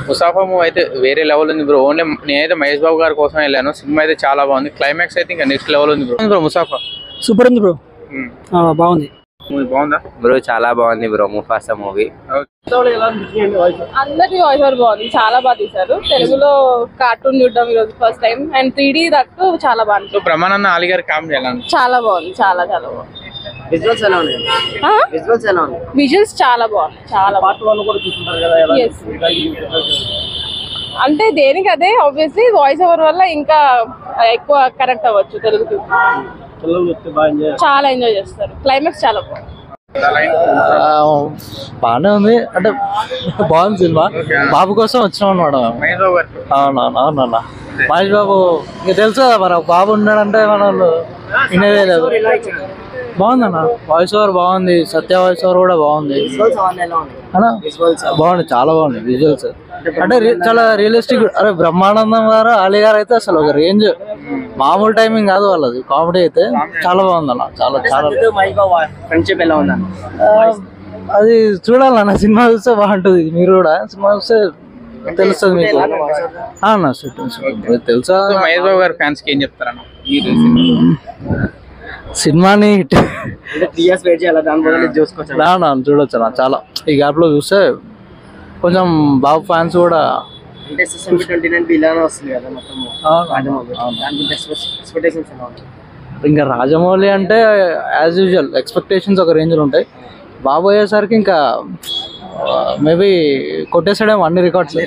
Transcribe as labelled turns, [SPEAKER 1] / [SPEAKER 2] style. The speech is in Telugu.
[SPEAKER 1] ముసాఫా మూవీ అయితే వేరే లెవెల్ ఉంది బ్రో. ఓన్లీ నేనైతే మహేష్ బాబు గారి కోసం వెళ్ళాను. సినిమా అయితే చాలా బాగుంది. క్లైమాక్స్ అయితే ఇంకా నెక్స్ట్ లెవెల్ ఉంది బ్రో. ముసాఫా
[SPEAKER 2] సూపర్ ఉంది బ్రో. బాగుంది
[SPEAKER 1] మూవీ. బాగుందా
[SPEAKER 3] బ్రో? చాలా బాగుంది బ్రో ముఫాసా మూవీ.
[SPEAKER 4] అందరి వాయిస్ ఓవర్ బాగుంది, చాలా బాగా తీశారు. తెలుగులో కార్టూన్ చూడడం ఈరోజు first time and 3D that చాలా బాగుంది.
[SPEAKER 1] సో బ్రహ్మానంద ఆలి గారి కామెడీ ఎలా ఉంది?
[SPEAKER 4] చాలా బాగుంది, చాలా చాలా బాగుంది. విజువల్స్ చాలా బాగుంది, చాలా Yes. అంటే దేనికి అదే ఆబ్వియస్లీ వాయిస్ ఓవర్ వల్ల ఇంకా ఎక్కువ కనెక్ట్ అవ్వచ్చు తెలుగుకి. చాలా ఎంజాయ్ చేస్తారు. క్లైమాక్స్ చాలా బాగుంది.
[SPEAKER 2] బాగానే ఉంది అంటే బాగుంది సినిమా. బాబు కోసం వచ్చినాం అన్నమాట. అవునవునవునన్నా మహేష్ బాబు ఇంకా తెలుసు కదా మరి, బాబు ఉన్నాడంటే మన వాళ్ళు వినేదే లేదు. బాగుందన్న వాయిస్ ఓవర్ బాగుంది. సత్య వాయిస్ ఓవర్ కూడా బాగుంది. బాగుంది, చాలా బాగుంది విజువల్స్. అంటే చాలా రియలిస్టిక్. అరే బ్రహ్మానందం గారు ఆలీ గారు అయితే అసలు ఒక రేంజ్, మామూలు టైమింగ్ కాదు వాళ్ళది. కామెడీ అయితే చాలా బాగుంది అన్న. చాలా చాలా
[SPEAKER 3] ఫ్రెండ్షిప్ ఎలా ఉందన్న?
[SPEAKER 2] అది చూడాలన్న, సినిమా చూస్తే బాగుంటుంది. మీరు కూడా సినిమా చూస్తే తెలుస్తుంది మీకు. అన్న తెలుసా?
[SPEAKER 1] మహేష్ బాబు గారి ఫ్యాన్స్ కి ఏం చెప్తారన్న
[SPEAKER 2] సినిమాని?
[SPEAKER 3] చూడొచ్చు
[SPEAKER 2] అన్న చాలా. ఈ గ్యాప్ లో చూస్తే కొంచెం బాబు ఫ్యాన్స్ కూడా ఇంకా రాజమౌళి అంటే యాజ్ యూజువల్ ఎక్స్పెక్టేషన్స్ ఒక రేంజ్ లో ఉంటాయి. బాబు అయ్యేసరికి ఇంకా మేబీ కొట్టేసాడేమో అన్ని రికార్డ్స్.